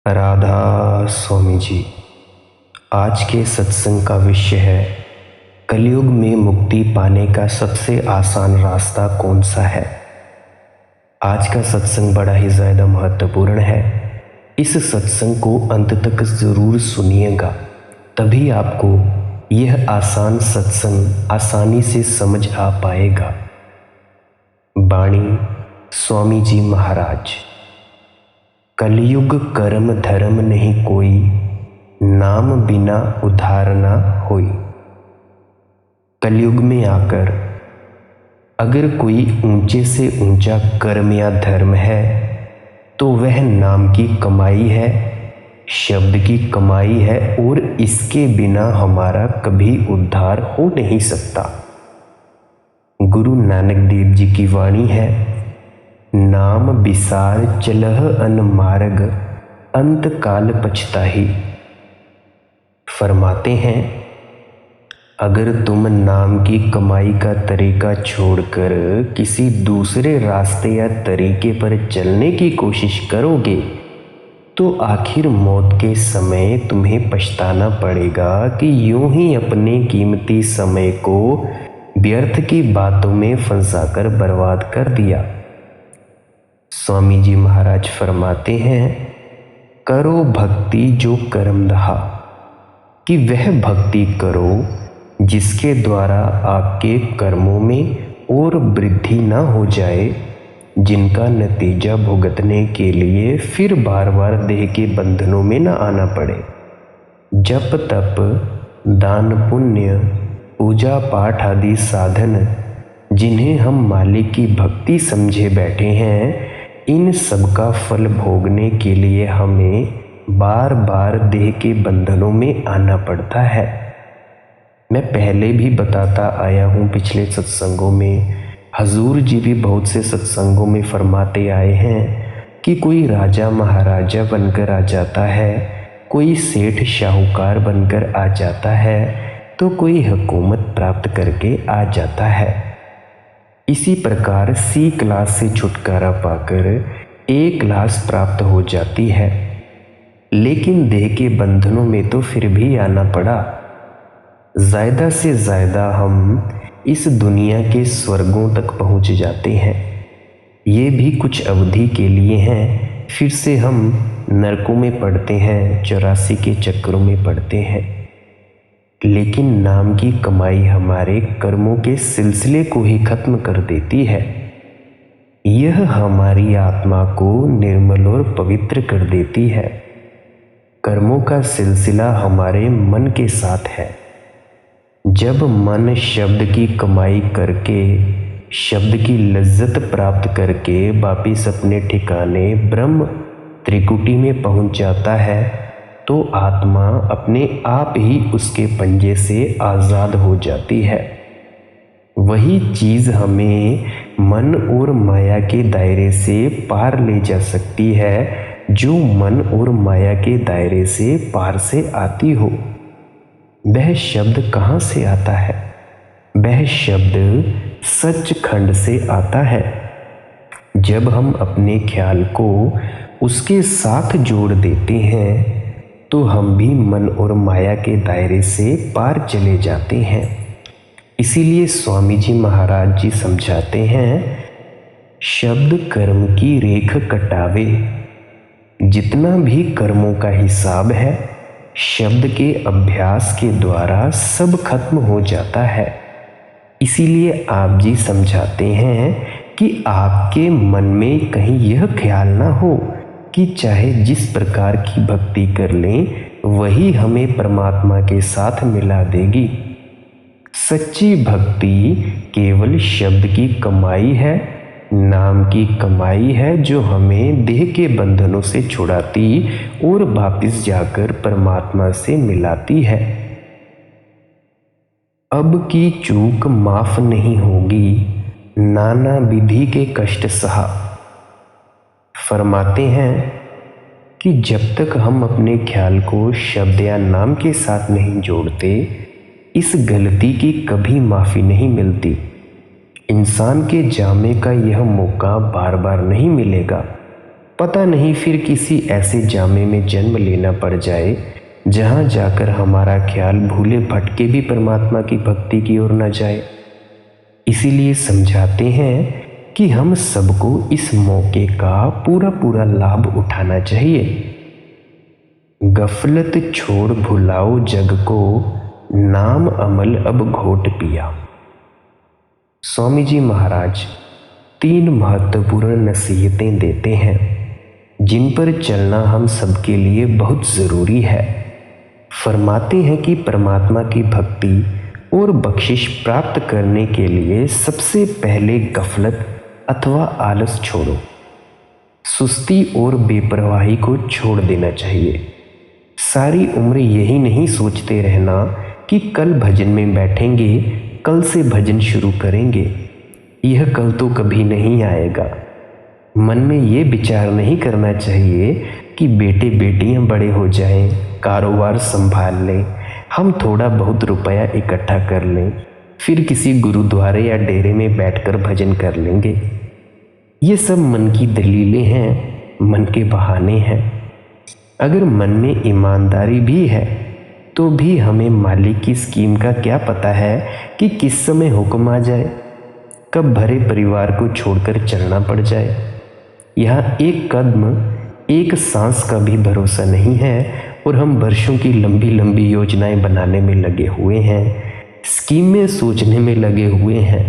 राधा स्वामी जी। आज के सत्संग का विषय है कलयुग में मुक्ति पाने का सबसे आसान रास्ता कौन सा है। आज का सत्संग बड़ा ही ज़्यादा महत्वपूर्ण है। इस सत्संग को अंत तक ज़रूर सुनिएगा, तभी आपको यह आसान सत्संग आसानी से समझ आ पाएगा। वाणी स्वामी जी महाराज। कलयुग कर्म धर्म नहीं कोई, नाम बिना उद्धार ना होई। कलयुग में आकर अगर कोई ऊंचे से ऊंचा कर्म या धर्म है तो वह नाम की कमाई है, शब्द की कमाई है, और इसके बिना हमारा कभी उद्धार हो नहीं सकता। गुरु नानक देव जी की वाणी है, नाम बिसार चलह अन मार्ग, अंत काल पछताही। फरमाते हैं, अगर तुम नाम की कमाई का तरीका छोड़कर किसी दूसरे रास्ते या तरीके पर चलने की कोशिश करोगे तो आखिर मौत के समय तुम्हें पछताना पड़ेगा कि यूं ही अपने कीमती समय को व्यर्थ की बातों में फंसाकर बर्बाद कर दिया। स्वामी जी महाराज फरमाते हैं, करो भक्ति जो कर्म रहा, कि वह भक्ति करो जिसके द्वारा आपके कर्मों में और वृद्धि न हो जाए, जिनका नतीजा भुगतने के लिए फिर बार बार देह के बंधनों में न आना पड़े। जप तप दान पुण्य पूजा पाठ आदि साधन जिन्हें हम मालिक की भक्ति समझे बैठे हैं, इन सब का फल भोगने के लिए हमें बार बार देह के बंधनों में आना पड़ता है। मैं पहले भी बताता आया हूँ, पिछले सत्संगों में हजूर जी भी बहुत से सत्संगों में फरमाते आए हैं कि कोई राजा महाराजा बनकर आ जाता है, कोई सेठ शाहूकार बनकर आ जाता है, तो कोई हुकूमत प्राप्त करके आ जाता है। इसी प्रकार सी क्लास से छुटकारा पाकर ए क्लास प्राप्त हो जाती है, लेकिन देह के बंधनों में तो फिर भी आना पड़ा। ज़्यादा से ज़्यादा हम इस दुनिया के स्वर्गों तक पहुंच जाते हैं, ये भी कुछ अवधि के लिए हैं, फिर से हम नरकों में पड़ते हैं, 84 के चक्रों में पड़ते हैं। लेकिन नाम की कमाई हमारे कर्मों के सिलसिले को ही खत्म कर देती है। यह हमारी आत्मा को निर्मल और पवित्र कर देती है। कर्मों का सिलसिला हमारे मन के साथ है। जब मन शब्द की कमाई करके, शब्द की लज्जत प्राप्त करके वापिस अपने ठिकाने ब्रह्म त्रिकुटी में पहुंच जाता है, तो आत्मा अपने आप ही उसके पंजे से आज़ाद हो जाती है। वही चीज़ हमें मन और माया के दायरे से पार ले जा सकती है, जो मन और माया के दायरे से पार से आती हो। वह शब्द कहाँ से आता है? वह शब्द सचखंड से आता है। जब हम अपने ख्याल को उसके साथ जोड़ देते हैं तो हम भी मन और माया के दायरे से पार चले जाते हैं। इसीलिए स्वामी जी महाराज जी समझाते हैं, शब्द कर्म की रेख कटावे। जितना भी कर्मों का हिसाब है, शब्द के अभ्यास के द्वारा सब खत्म हो जाता है। इसीलिए आप जी समझाते हैं कि आपके मन में कहीं यह ख्याल ना हो कि चाहे जिस प्रकार की भक्ति कर लें वही हमें परमात्मा के साथ मिला देगी। सच्ची भक्ति केवल शब्द की कमाई है, नाम की कमाई है, जो हमें देह के बंधनों से छुड़ाती और वापिस जाकर परमात्मा से मिलाती है। अब की चूक माफ नहीं होगी, नाना विधि के कष्ट सहा। फरमाते हैं कि जब तक हम अपने ख्याल को शब्द या नाम के साथ नहीं जोड़ते, इस गलती की कभी माफ़ी नहीं मिलती। इंसान के जामे का यह मौका बार बार नहीं मिलेगा। पता नहीं फिर किसी ऐसे जामे में जन्म लेना पड़ जाए जहाँ जाकर हमारा ख्याल भूले भटके भी परमात्मा की भक्ति की ओर न जाए। इसीलिए समझाते हैं कि हम सबको इस मौके का पूरा पूरा लाभ उठाना चाहिए। गफलत छोड़ भुलाओ जग को, नाम अमल अब घोट पिया। स्वामी जी महाराज 3 महत्वपूर्ण नसीहतें देते हैं जिन पर चलना हम सबके लिए बहुत ज़रूरी है। फरमाते हैं कि परमात्मा की भक्ति और बख्शिश प्राप्त करने के लिए सबसे पहले गफलत अथवा आलस छोड़ो। सुस्ती और बेपरवाही को छोड़ देना चाहिए। सारी उम्र यही नहीं सोचते रहना कि कल भजन में बैठेंगे, कल से भजन शुरू करेंगे। यह कल तो कभी नहीं आएगा। मन में ये विचार नहीं करना चाहिए कि बेटे बेटियां बड़े हो जाएं, कारोबार संभाल लें, हम थोड़ा बहुत रुपया इकट्ठा कर लें, फिर किसी गुरुद्वारे या डेरे में बैठकर भजन कर लेंगे। ये सब मन की दलीलें हैं, मन के बहाने हैं। अगर मन में ईमानदारी भी है तो भी हमें मालिक की स्कीम का क्या पता है कि किस समय हुक्म आ जाए, कब भरे परिवार को छोड़कर चलना पड़ जाए। यहाँ एक कदम, एक सांस का भी भरोसा नहीं है और हम वर्षों की लंबी लंबी योजनाएं बनाने में लगे हुए हैं, स्कीमें सोचने में लगे हुए हैं।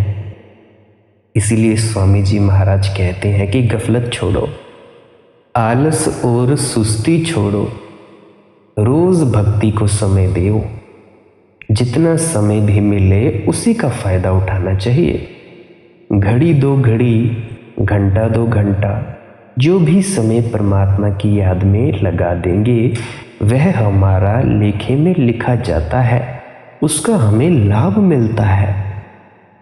इसीलिए स्वामी जी महाराज कहते हैं कि गफलत छोड़ो, आलस और सुस्ती छोड़ो, रोज भक्ति को समय दो। जितना समय भी मिले उसी का फायदा उठाना चाहिए। घड़ी 2 घड़ी, घंटा 2 घंटा, जो भी समय परमात्मा की याद में लगा देंगे वह हमारा लेखे में लिखा जाता है, उसका हमें लाभ मिलता है।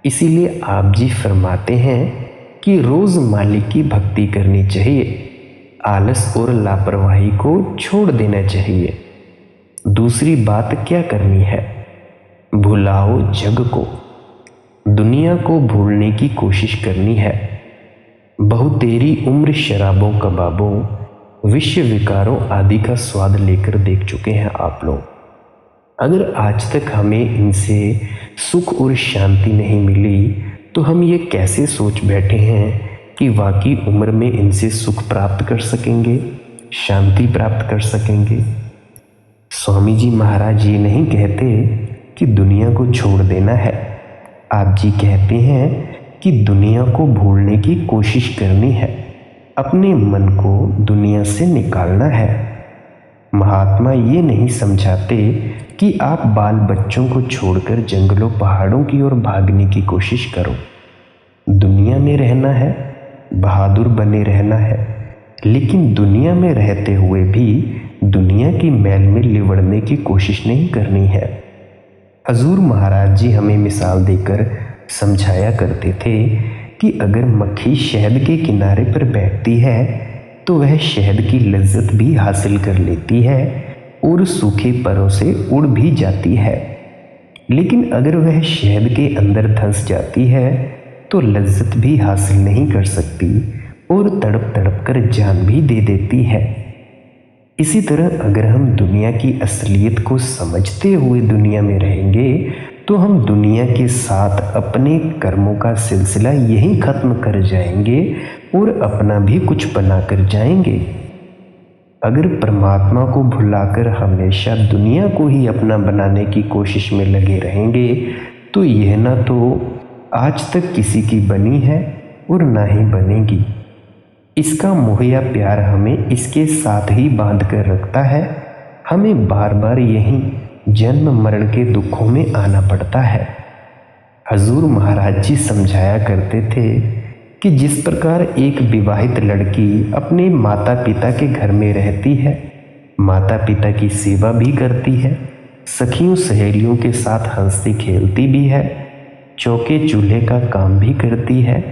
इसीलिए आप जी फरमाते हैं कि रोज मालिक की भक्ति करनी चाहिए, आलस और लापरवाही को छोड़ देना चाहिए। दूसरी बात क्या करनी है? भुलाओ जग को, दुनिया को भूलने की कोशिश करनी है। बहुतेरी उम्र शराबों कबाबों, विश्व विकारों आदि का स्वाद लेकर देख चुके हैं आप लोग। अगर आज तक हमें इनसे सुख और शांति नहीं मिली तो हम ये कैसे सोच बैठे हैं कि वाकई उम्र में इनसे सुख प्राप्त कर सकेंगे, शांति प्राप्त कर सकेंगे। स्वामी जी महाराज ये नहीं कहते कि दुनिया को छोड़ देना है, आप जी कहते हैं कि दुनिया को भूलने की कोशिश करनी है, अपने मन को दुनिया से निकालना है। महात्मा ये नहीं समझाते कि आप बाल बच्चों को छोड़कर जंगलों पहाड़ों की ओर भागने की कोशिश करो। दुनिया में रहना है, बहादुर बने रहना है, लेकिन दुनिया में रहते हुए भी दुनिया की मैल में लिवड़ने की कोशिश नहीं करनी है। हजूर महाराज जी हमें मिसाल देकर समझाया करते थे कि अगर मक्खी शहद के किनारे पर बैठती है तो वह शहद की लज्जत भी हासिल कर लेती है और सूखे परों से उड़ भी जाती है, लेकिन अगर वह शहद के अंदर धंस जाती है तो लज्जत भी हासिल नहीं कर सकती और तड़प तड़प कर जान भी दे देती है। इसी तरह अगर हम दुनिया की असलियत को समझते हुए दुनिया में रहेंगे तो हम दुनिया के साथ अपने कर्मों का सिलसिला यहीं ख़त्म कर जाएंगे और अपना भी कुछ बना कर जाएंगे। अगर परमात्मा को भुलाकर हमेशा दुनिया को ही अपना बनाने की कोशिश में लगे रहेंगे तो यह ना तो आज तक किसी की बनी है और ना ही बनेगी। इसका मुहैया प्यार हमें इसके साथ ही बांध कर रखता है। हमें बार बार यहीं जन्म मरण के दुखों में आना पड़ता है। हजूर महाराज जी समझाया करते थे कि जिस प्रकार एक विवाहित लड़की अपने माता पिता के घर में रहती है, माता पिता की सेवा भी करती है, सखियों सहेलियों के साथ हंसती खेलती भी है, चौके चूल्हे का काम भी करती है,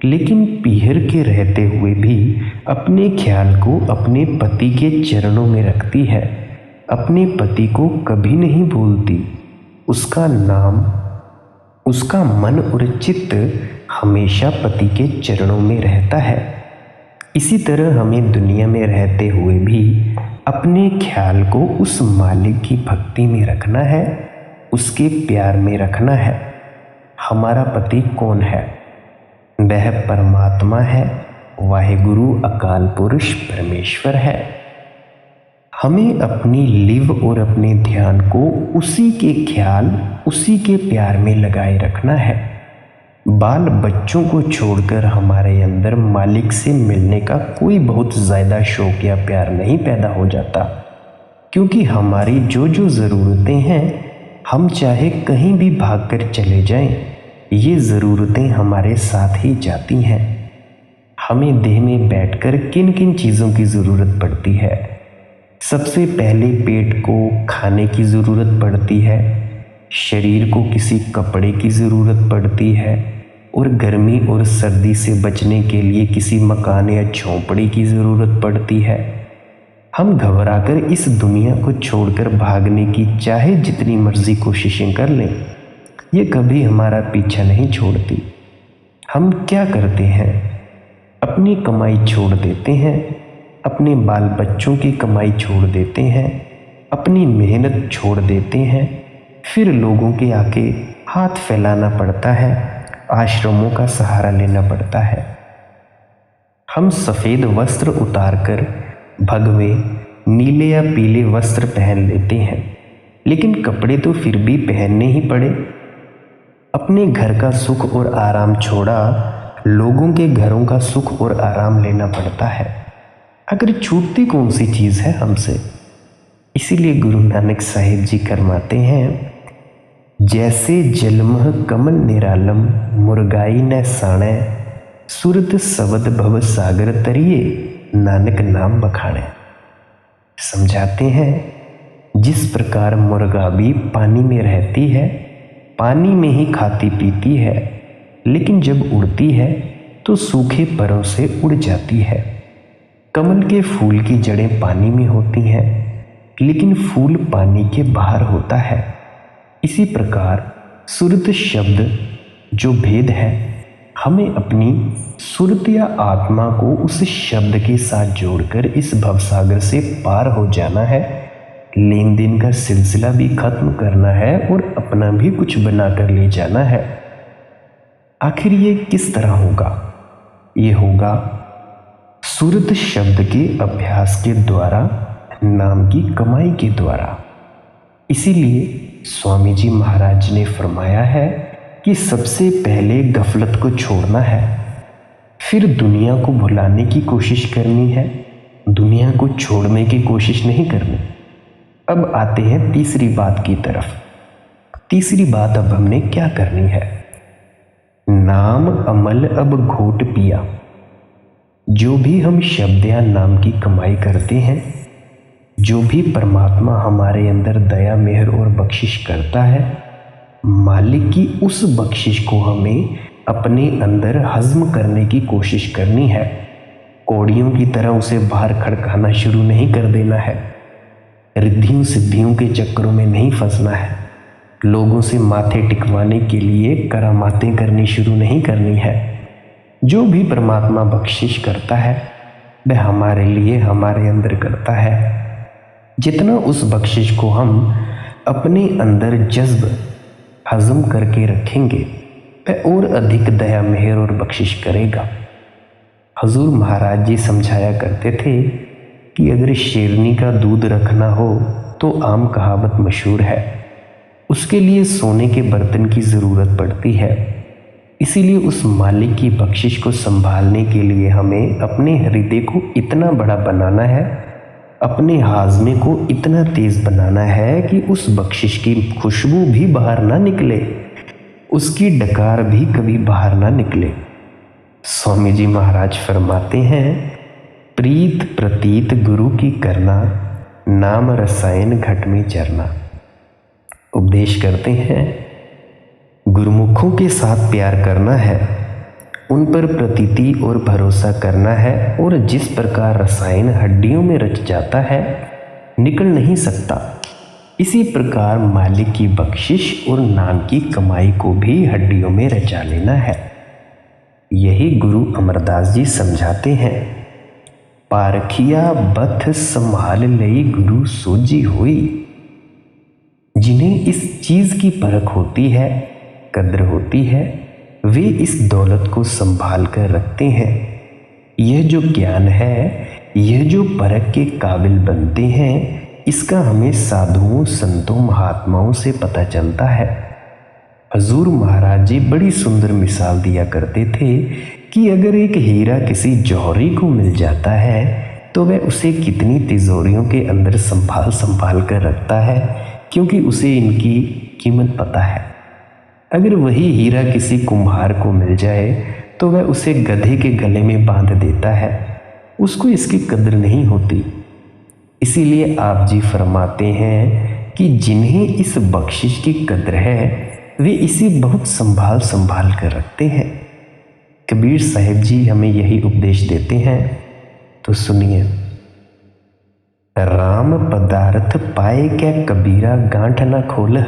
लेकिन पीहर के रहते हुए भी अपने ख्याल को अपने पति के चरणों में रखती है, अपने पति को कभी नहीं भूलती। उसका नाम, उसका मन और चित्त हमेशा पति के चरणों में रहता है। इसी तरह हमें दुनिया में रहते हुए भी अपने ख्याल को उस मालिक की भक्ति में रखना है, उसके प्यार में रखना है। हमारा पति कौन है? वह परमात्मा है, वाहिगुरु अकाल पुरुष परमेश्वर है। हमें अपनी लिव और अपने ध्यान को उसी के ख्याल, उसी के प्यार में लगाए रखना है। बाल बच्चों को छोड़कर हमारे अंदर मालिक से मिलने का कोई बहुत ज़्यादा शौक या प्यार नहीं पैदा हो जाता, क्योंकि हमारी जो जो ज़रूरतें हैं, हम चाहे कहीं भी भागकर चले जाएं, ये ज़रूरतें हमारे साथ ही जाती हैं। हमें देह में बैठकर किन किन चीज़ों की ज़रूरत पड़ती है? सबसे पहले पेट को खाने की ज़रूरत पड़ती है, शरीर को किसी कपड़े की ज़रूरत पड़ती है, और गर्मी और सर्दी से बचने के लिए किसी मकान या झोंपड़ी की ज़रूरत पड़ती है। हम घबराकर इस दुनिया को छोड़कर भागने की चाहे जितनी मर्जी कोशिशें कर लें, ये कभी हमारा पीछा नहीं छोड़ती। हम क्या करते हैं? अपनी कमाई छोड़ देते हैं, अपने बाल बच्चों की कमाई छोड़ देते हैं, अपनी मेहनत छोड़ देते हैं, फिर लोगों के आके हाथ फैलाना पड़ता है, आश्रमों का सहारा लेना पड़ता है। हम सफ़ेद वस्त्र उतारकर भगवे नीले या पीले वस्त्र पहन लेते हैं, लेकिन कपड़े तो फिर भी पहनने ही पड़े। अपने घर का सुख और आराम छोड़ा, लोगों के घरों का सुख और आराम लेना पड़ता है। अगर छूटती कौन सी चीज़ है हमसे? इसीलिए गुरु नानक साहिब जी फरमाते हैं, जैसे जलमह कमल निरालम मुरगाई न साणे, सुरत सबद भव सागर तरिए नानक नाम बखाणे। समझाते हैं, जिस प्रकार मुर्गा भी पानी में रहती है, पानी में ही खाती पीती है, लेकिन जब उड़ती है तो सूखे परों से उड़ जाती है। कमल के फूल की जड़ें पानी में होती हैं, लेकिन फूल पानी के बाहर होता है। इसी प्रकार सुरत शब्द जो भेद है, हमें अपनी सुरत या आत्मा को उस शब्द के साथ जोड़कर इस भवसागर से पार हो जाना है। लेन देन का सिलसिला भी खत्म करना है और अपना भी कुछ बनाकर ले जाना है। आखिर ये किस तरह होगा? ये होगा सुरत शब्द के अभ्यास के द्वारा, नाम की कमाई के द्वारा। इसीलिए स्वामी जी महाराज ने फरमाया है कि सबसे पहले गफलत को छोड़ना है, फिर दुनिया को भुलाने की कोशिश करनी है, दुनिया को छोड़ने की कोशिश नहीं करनी। अब आते हैं तीसरी बात की तरफ। तीसरी बात अब हमने क्या करनी है? नाम अमल अब घोट पिया। जो भी हम शब्द या नाम की कमाई करते हैं, जो भी परमात्मा हमारे अंदर दया मेहर और बख्शिश करता है, मालिक की उस बख्शिश को हमें अपने अंदर हजम करने की कोशिश करनी है। कौड़ियों की तरह उसे बाहर खड़काना शुरू नहीं कर देना है। रिद्धियों सिद्धियों के चक्करों में नहीं फंसना है। लोगों से माथे टिकवाने के लिए करामातें करनी शुरू नहीं करनी है। जो भी परमात्मा बख्शिश करता है, वह हमारे लिए हमारे अंदर करता है। जितना उस बख्शिश को हम अपने अंदर जज्ब हजम करके रखेंगे, वह और अधिक दया मेहर और बख्शिश करेगा। हजूर महाराज जी समझाया करते थे कि अगर शेरनी का दूध रखना हो तो आम कहावत मशहूर है, उसके लिए सोने के बर्तन की ज़रूरत पड़ती है। इसीलिए उस मालिक की बख्शिश को संभालने के लिए हमें अपने हृदय को इतना बड़ा बनाना है, अपने हाजमे को इतना तेज बनाना है कि उस बख्शिश की खुशबू भी बाहर ना निकले, उसकी डकार भी कभी बाहर ना निकले। स्वामी जी महाराज फरमाते हैं, प्रीत प्रतीत गुरु की करना, नाम रसायन घट में चरना। उपदेश करते हैं, गुरुमुखों के साथ प्यार करना है, उन पर प्रतीति और भरोसा करना है, और जिस प्रकार रसायन हड्डियों में रच जाता है, निकल नहीं सकता, इसी प्रकार मालिक की बख्शिश और नाम की कमाई को भी हड्डियों में रचा लेना है। यही गुरु अमरदास जी समझाते हैं। पारखिया बथ संभाल लई गुरु सोजी हुई। जिन्हें इस चीज की परख होती है, कद्र होती है, वे इस दौलत को संभाल कर रखते हैं। यह जो ज्ञान है, यह जो परख के काबिल बनते हैं, इसका हमें साधुओं, संतों, महात्माओं से पता चलता है। हजूर महाराज जी बड़ी सुंदर मिसाल दिया करते थे कि अगर एक हीरा किसी जौहरी को मिल जाता है तो वह उसे कितनी तिजोरियों के अंदर संभाल संभाल कर रखता है, क्योंकि उसे इनकी कीमत पता है। अगर वही हीरा किसी कुम्हार को मिल जाए तो वह उसे गधे के गले में बांध देता है, उसको इसकी कद्र नहीं होती। इसीलिए आप जी फरमाते हैं कि जिन्हें इस बख्शिश की कद्र है वे इसे बहुत संभाल संभाल कर रखते हैं। कबीर साहिब जी हमें यही उपदेश देते हैं, तो सुनिए। राम पदार्थ पाए कै कबीरा गांठ न खोलह।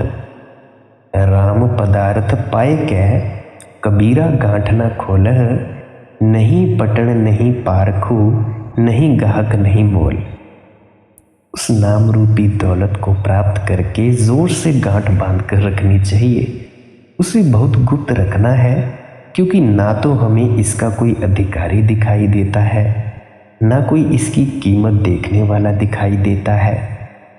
राम पदार्थ पाए कै कबीरा गांठ न खोलह। नहीं पटण नहीं पारखू, नहीं गाहक नहीं मोल। उस नाम रूपी दौलत को प्राप्त करके जोर से गांठ बांध कर रखनी चाहिए। उसे बहुत गुप्त रखना है, क्योंकि ना तो हमें इसका कोई अधिकारी दिखाई देता है, ना कोई इसकी कीमत देखने वाला दिखाई देता है,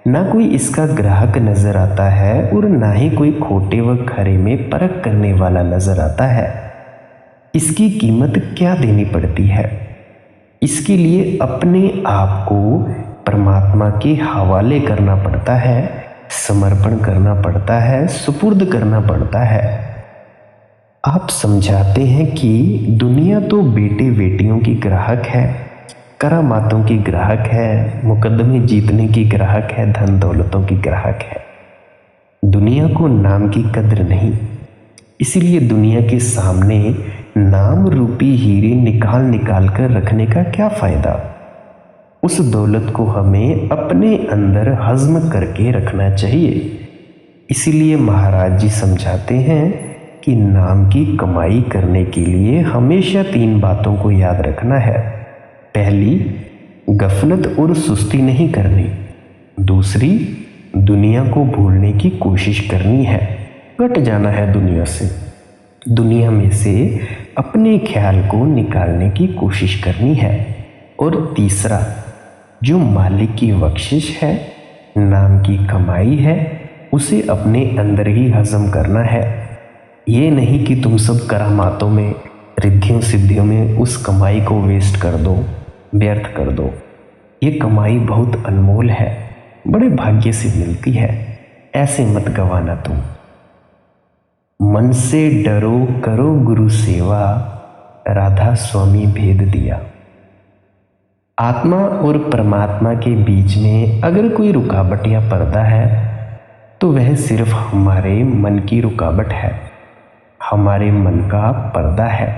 ना कोई इसका ग्राहक नजर आता है, और ना ही कोई खोटे व खरे में परख करने वाला नजर आता है। इसकी कीमत क्या देनी पड़ती है? इसके लिए अपने आप को परमात्मा के हवाले करना पड़ता है, समर्पण करना पड़ता है, सुपुर्द करना पड़ता है। आप समझाते हैं कि दुनिया तो बेटे बेटियों की ग्राहक है, करामातों की ग्राहक है, मुकदमे जीतने की ग्राहक है, धन दौलतों की ग्राहक है। दुनिया को नाम की कद्र नहीं। इसीलिए दुनिया के सामने नाम रूपी हीरे निकाल निकाल कर रखने का क्या फायदा? उस दौलत को हमें अपने अंदर हजम करके रखना चाहिए। इसीलिए महाराज जी समझाते हैं कि नाम की कमाई करने के लिए हमेशा 3 बातों को याद रखना है। पहली, गफलत और सुस्ती नहीं करनी। दूसरी, दुनिया को भूलने की कोशिश करनी है, कट जाना है दुनिया से, दुनिया में से अपने ख्याल को निकालने की कोशिश करनी है। और तीसरा, जो मालिक की बख्शिश है, नाम की कमाई है, उसे अपने अंदर ही हजम करना है। ये नहीं कि तुम सब करामातों में, रिद्धियों सिद्धियों में उस कमाई को वेस्ट कर दो, व्यर्थ कर दो। ये कमाई बहुत अनमोल है, बड़े भाग्य से मिलती है, ऐसे मत गवाना तुम। मन से डरो करो गुरु सेवा, राधा स्वामी भेद दिया। आत्मा और परमात्मा के बीच में अगर कोई रुकावट या पर्दा है तो वह सिर्फ हमारे मन की रुकावट है, हमारे मन का पर्दा है।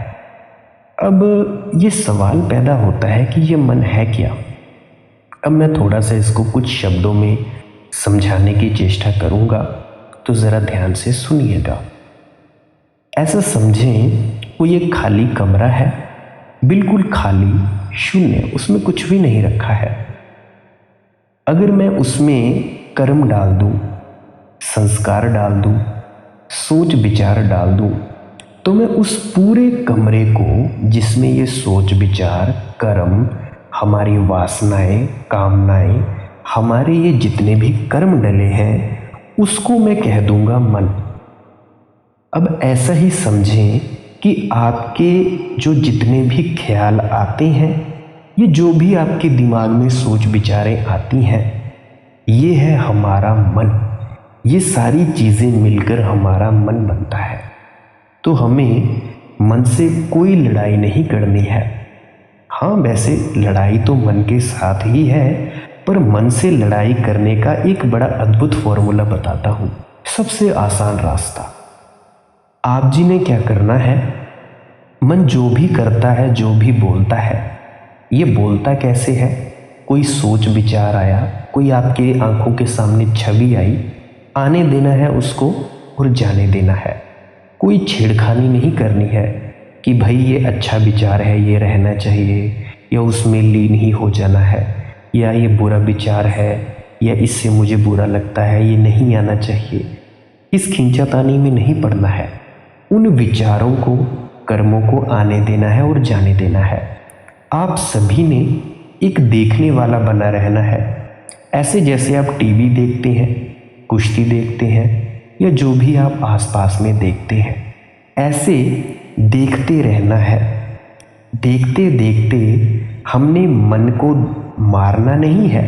अब ये सवाल पैदा होता है कि ये मन है क्या? अब मैं थोड़ा सा इसको कुछ शब्दों में समझाने की चेष्टा करूँगा, तो ज़रा ध्यान से सुनिएगा। ऐसा समझें कोई एक खाली कमरा है, बिल्कुल खाली, शून्य, उसमें कुछ भी नहीं रखा है। अगर मैं उसमें कर्म डाल दूं, संस्कार डाल दूं, सोच विचार डाल दूं, तो मैं उस पूरे कमरे को, जिसमें ये सोच विचार, कर्म, हमारी वासनाएं, कामनाएं, हमारे ये जितने भी कर्म डले हैं, उसको मैं कह दूंगा मन। अब ऐसा ही समझें कि आपके जो जितने भी ख्याल आते हैं, ये जो भी आपके दिमाग में सोच विचारें आती हैं, ये है हमारा मन। ये सारी चीज़ें मिलकर हमारा मन बनता है। तो हमें मन से कोई लड़ाई नहीं करनी है। हाँ, वैसे लड़ाई तो मन के साथ ही है, पर मन से लड़ाई करने का एक बड़ा अद्भुत फॉर्मूला बताता हूँ, सबसे आसान रास्ता। आप जी ने क्या करना है? मन जो भी करता है, जो भी बोलता है, ये बोलता कैसे है? कोई सोच विचार आया, कोई आपके आंखों के सामने छवि आई, आने देना है उसको और जाने देना है। कोई छेड़खानी नहीं करनी है कि भाई ये अच्छा विचार है, ये रहना चाहिए, या उसमें लीन ही हो जाना है, या ये बुरा विचार है, या इससे मुझे बुरा लगता है, ये नहीं आना चाहिए, इस खींचातानी में नहीं पड़ना है। उन विचारों को, कर्मों को आने देना है और जाने देना है। आप सभी ने एक देखने वाला बना रहना है। ऐसे जैसे आप टीवी देखते हैं, कुश्ती देखते हैं, या जो भी आप आसपास में देखते हैं, ऐसे देखते रहना है। देखते देखते हमने मन को मारना नहीं है।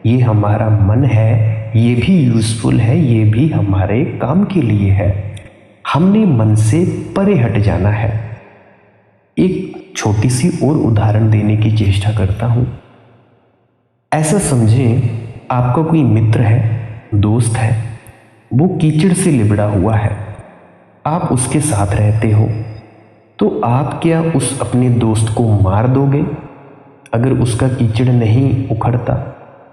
ये हमारा मन है, ये भी यूज़फुल है, ये भी हमारे काम के लिए है। हमने मन से परे हट जाना है। एक छोटी सी और उदाहरण देने की चेष्टा करता हूँ। ऐसा समझें, आपका कोई मित्र है, दोस्त है, वो कीचड़ से लिबड़ा हुआ है, आप उसके साथ रहते हो, तो आप क्या उस अपने दोस्त को मार दोगे अगर उसका कीचड़ नहीं उखड़ता?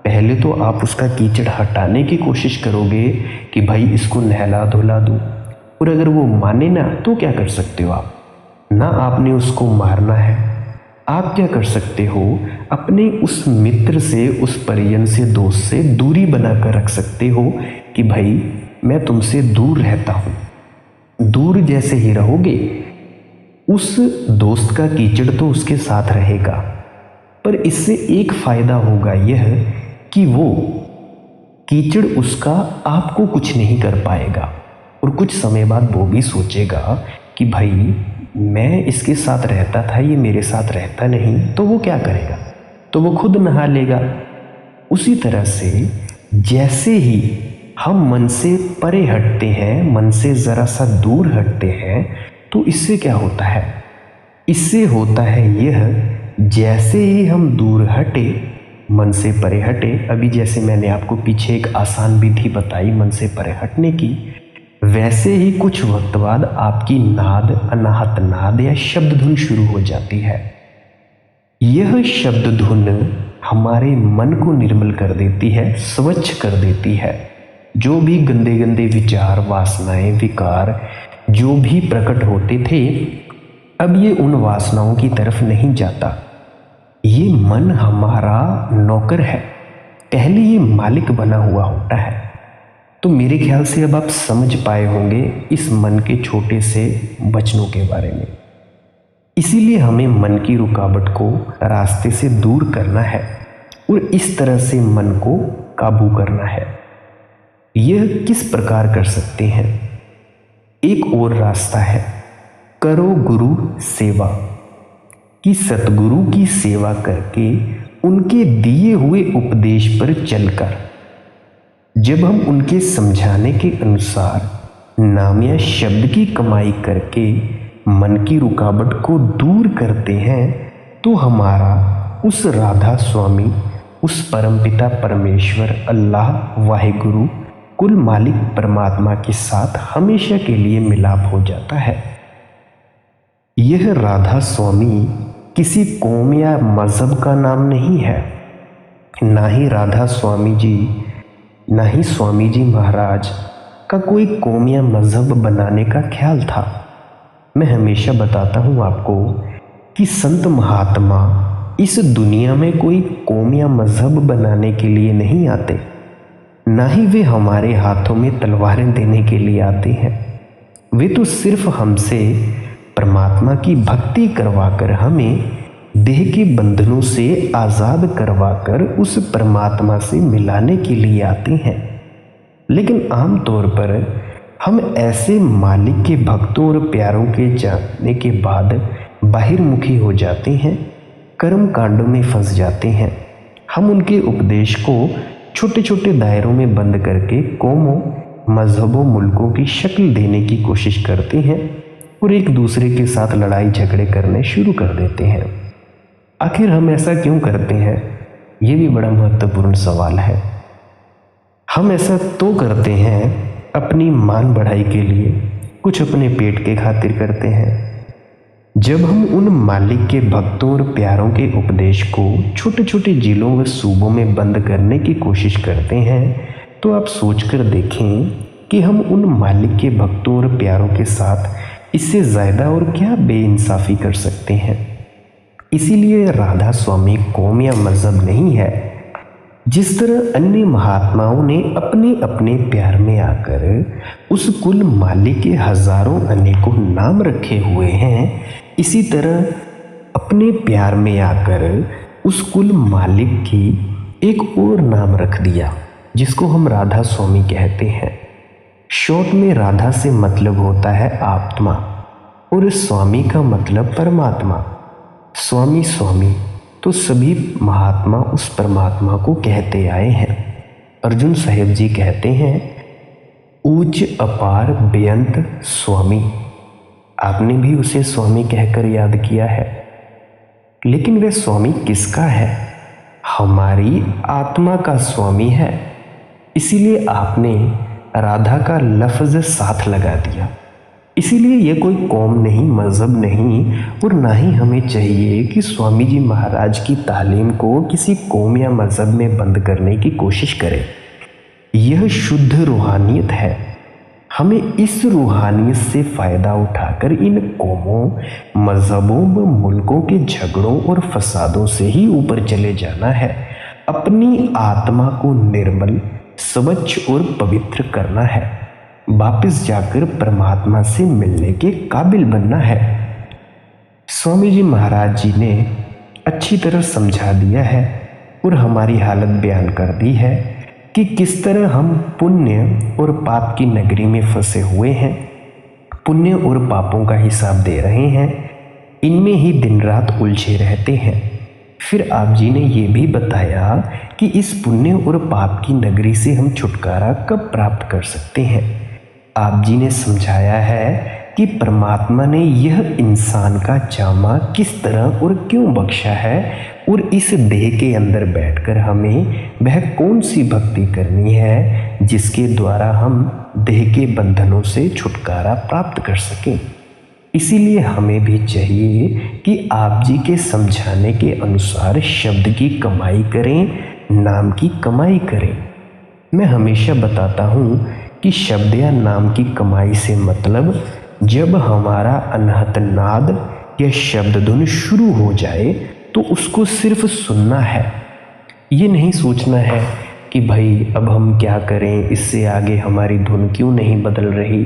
पहले तो आप उसका कीचड़ हटाने की कोशिश करोगे कि भाई इसको नहला धुला दूँ, और अगर वो माने ना तो क्या कर सकते हो आप? ना आपने उसको मारना है। आप क्या कर सकते हो? अपने उस मित्र से, उस परिजन से, दोस्त से दूरी बनाकर रख सकते हो कि भाई मैं तुमसे दूर रहता हूँ। दूर जैसे ही रहोगे, उस दोस्त का कीचड़ तो उसके साथ रहेगा, पर इससे एक फायदा होगा यह कि वो कीचड़ उसका आपको कुछ नहीं कर पाएगा, और कुछ समय बाद वो भी सोचेगा कि भाई मैं इसके साथ रहता था, ये मेरे साथ रहता नहीं, तो वो क्या करेगा? तो वो खुद नहा लेगा। उसी तरह से जैसे ही हम मन से परे हटते हैं, मन से ज़रा सा दूर हटते हैं, तो इससे क्या होता है? इससे होता है यह, जैसे ही हम दूर हटे, मन से परे हटे, अभी जैसे मैंने आपको पीछे एक आसान विधि बताई मन से परे हटने की, वैसे ही कुछ वक्त बाद आपकी नाद, अनाहत नाद या शब्द धुन शुरू हो जाती है। यह शब्द धुन हमारे मन को निर्मल कर देती है, स्वच्छ कर देती है। जो भी गंदे गंदे विचार, वासनाएं, विकार जो भी प्रकट होते थे, अब ये उन वासनाओं की तरफ नहीं जाता। ये मन हमारा नौकर है, पहले ये मालिक बना हुआ होता है। तो मेरे ख्याल से अब आप समझ पाए होंगे इस मन के छोटे से वचनों के बारे में। इसीलिए हमें मन की रुकावट को रास्ते से दूर करना है और इस तरह से मन को काबू करना है। यह किस प्रकार कर सकते हैं? एक और रास्ता है, करो गुरु सेवा, कि सतगुरु की सेवा करके उनके दिए हुए उपदेश पर चलकर जब हम उनके समझाने के अनुसार नाम या शब्द की कमाई करके मन की रुकावट को दूर करते हैं, तो हमारा उस राधा स्वामी, उस परमपिता परमेश्वर अल्लाह वाहिगुरु कुल मालिक परमात्मा के साथ हमेशा के लिए मिलाप हो जाता है। यह राधा स्वामी किसी कौम या मजहब का नाम नहीं है, ना ही राधा स्वामी जी, ना ही स्वामी जी महाराज का कोई कौम या मजहब बनाने का ख्याल था। मैं हमेशा बताता हूँ आपको कि संत महात्मा इस दुनिया में कोई कौम या मजहब बनाने के लिए नहीं आते, ना ही वे हमारे हाथों में तलवारें देने के लिए आते हैं। वे तो सिर्फ हमसे परमात्मा की भक्ति करवाकर, हमें देह के बंधनों से आज़ाद करवाकर उस परमात्मा से मिलाने के लिए आते हैं। लेकिन आम तौर पर हम ऐसे मालिक के भक्तों और प्यारों के जाने के बाद बाहिरमुखी हो जाते हैं, कर्म कांडों में फंस जाते हैं। हम उनके उपदेश को छोटे छोटे दायरों में बंद करके कौमों, मजहबों, मुल्कों की शक्ल देने की कोशिश करते हैं और एक दूसरे के साथ लड़ाई झगड़े करने शुरू कर देते हैं। आखिर हम ऐसा क्यों करते हैं? ये भी बड़ा महत्वपूर्ण सवाल है। हम ऐसा तो करते हैं अपनी मान बढ़ाई के लिए, कुछ अपने पेट के खातिर करते हैं। जब हम उन मालिक के भक्तों और प्यारों के उपदेश को छोटे छोटे जिलों व सूबों में बंद करने की कोशिश करते हैं, तो आप सोचकर देखें कि हम उन मालिक के भक्तों और प्यारों के साथ इससे ज़्यादा और क्या बेइंसाफ़ी कर सकते हैं। इसीलिए राधा स्वामी कौम या मजहब नहीं है। जिस तरह अन्य महात्माओं ने अपने अपने प्यार में आकर उस कुल मालिक के हजारों अनेकों नाम रखे हुए हैं, इसी तरह अपने प्यार में आकर उस कुल मालिक की एक और नाम रख दिया, जिसको हम राधा स्वामी कहते हैं। शॉर्ट में राधा से मतलब होता है आत्मा और स्वामी का मतलब परमात्मा। स्वामी स्वामी तो सभी महात्मा उस परमात्मा को कहते आए हैं। अर्जुन साहेब जी कहते हैं, ऊंच अपार बेअंत स्वामी। आपने भी उसे स्वामी कहकर याद किया है, लेकिन वह स्वामी किसका है? हमारी आत्मा का स्वामी है। इसीलिए आपने राधा का लफ्ज साथ लगा दिया। इसीलिए यह कोई कौम नहीं, मजहब नहीं, और ना ही हमें चाहिए कि स्वामी जी महाराज की तालीम को किसी कौम या मजहब में बंद करने की कोशिश करें। यह शुद्ध रूहानियत है। हमें इस रूहानियत से फ़ायदा उठाकर इन कौमों, मजहबों व मुल्कों के झगड़ों और फसादों से ही ऊपर चले जाना है। अपनी आत्मा को निर्मल, स्वच्छ और पवित्र करना है। वापस जाकर परमात्मा से मिलने के काबिल बनना है। स्वामी जी महाराज जी ने अच्छी तरह समझा दिया है और हमारी हालत बयान कर दी है कि किस तरह हम पुण्य और पाप की नगरी में फंसे हुए हैं। पुण्य और पापों का हिसाब दे रहे हैं, इनमें ही दिन रात उलझे रहते हैं। फिर आप जी ने ये भी बताया कि इस पुण्य और पाप की नगरी से हम छुटकारा कब प्राप्त कर सकते हैं। आप जी ने समझाया है कि परमात्मा ने यह इंसान का जामा किस तरह और क्यों बख्शा है और इस देह के अंदर बैठकर हमें वह कौन सी भक्ति करनी है जिसके द्वारा हम देह के बंधनों से छुटकारा प्राप्त कर सकें। इसीलिए हमें भी चाहिए कि आप जी के समझाने के अनुसार शब्द की कमाई करें, नाम की कमाई करें। मैं हमेशा बताता हूँ कि शब्द या नाम की कमाई से मतलब जब हमारा अनहत नाद या शब्द धुन शुरू हो जाए तो उसको सिर्फ सुनना है। ये नहीं सोचना है कि भाई अब हम क्या करें, इससे आगे हमारी धुन क्यों नहीं बदल रही।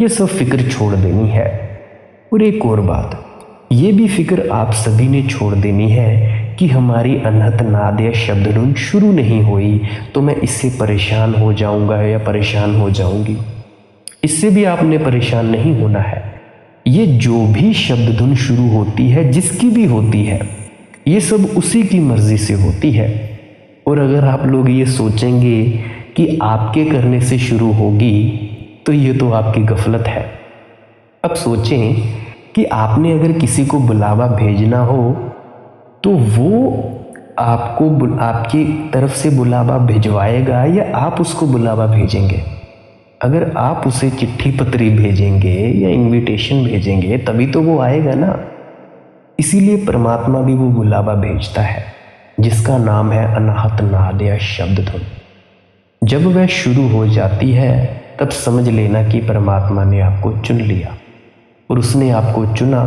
ये सब फिक्र छोड़ देनी है। और एक और बात, ये भी फिक्र आप सभी ने छोड़ देनी है कि हमारी अनहत नाद या शब्द धुन शुरू नहीं हुई तो मैं इससे परेशान हो जाऊंगा या परेशान हो जाऊंगी। इससे भी आपने परेशान नहीं होना है। ये जो भी शब्द धुन शुरू होती है, जिसकी भी होती है, ये सब उसी की मर्जी से होती है। और अगर आप लोग ये सोचेंगे कि आपके करने से शुरू होगी तो ये तो आपकी गफलत है। अब सोचें कि आपने अगर किसी को बुलावा भेजना हो तो वो आपको आपकी तरफ से बुलावा भिजवाएगा या आप उसको बुलावा भेजेंगे। अगर आप उसे चिट्ठी पत्री भेजेंगे या इनविटेशन भेजेंगे तभी तो वो आएगा ना। इसीलिए परमात्मा भी वो बुलावा भेजता है जिसका नाम है अनाहत नाद या शब्द धुन। जब वह शुरू हो जाती है तब समझ लेना कि परमात्मा ने आपको चुन लिया और उसने आपको चुना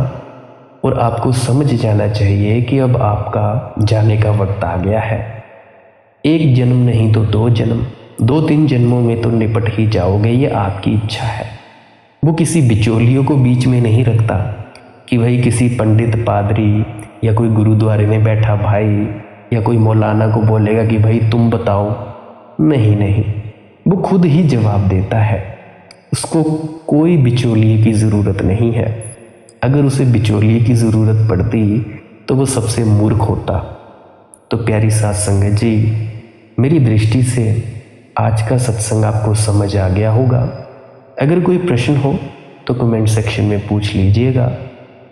और आपको समझ जाना चाहिए कि अब आपका जाने का वक्त आ गया है। एक जन्म नहीं तो 2 जन्म, 2-3 जन्मों में तो निपट ही जाओगे, ये आपकी इच्छा है। वो किसी बिचौलियों को बीच में नहीं रखता कि भाई किसी पंडित, पादरी या कोई गुरुद्वारे में बैठा भाई या कोई मौलाना को बोलेगा कि भाई तुम बताओ। नहीं नहीं, वो खुद ही जवाब देता है। उसको कोई बिचौलिए की ज़रूरत नहीं है। अगर उसे बिचौलिए की ज़रूरत पड़ती तो वो सबसे मूर्ख होता। तो प्यारी साथ संगत जी, मेरी दृष्टि से आज का सत्संग आपको समझ आ गया होगा। अगर कोई प्रश्न हो तो कमेंट सेक्शन में पूछ लीजिएगा।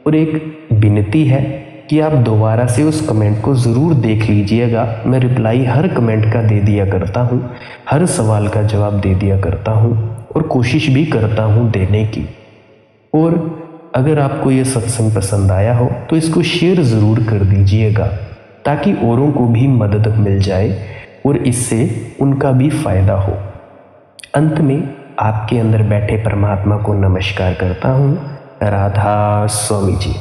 और एक विनती है कि आप दोबारा से उस कमेंट को ज़रूर देख लीजिएगा। मैं रिप्लाई हर कमेंट का दे दिया करता हूँ, हर सवाल का जवाब दे दिया करता हूँ और कोशिश भी करता हूँ देने की। और अगर आपको ये सत्संग पसंद आया हो तो इसको शेयर ज़रूर कर दीजिएगा ताकि औरों को भी मदद मिल जाए और इससे उनका भी फ़ायदा हो। अंत में आपके अंदर बैठे परमात्मा को नमस्कार करता हूँ। राधा स्वामी जी।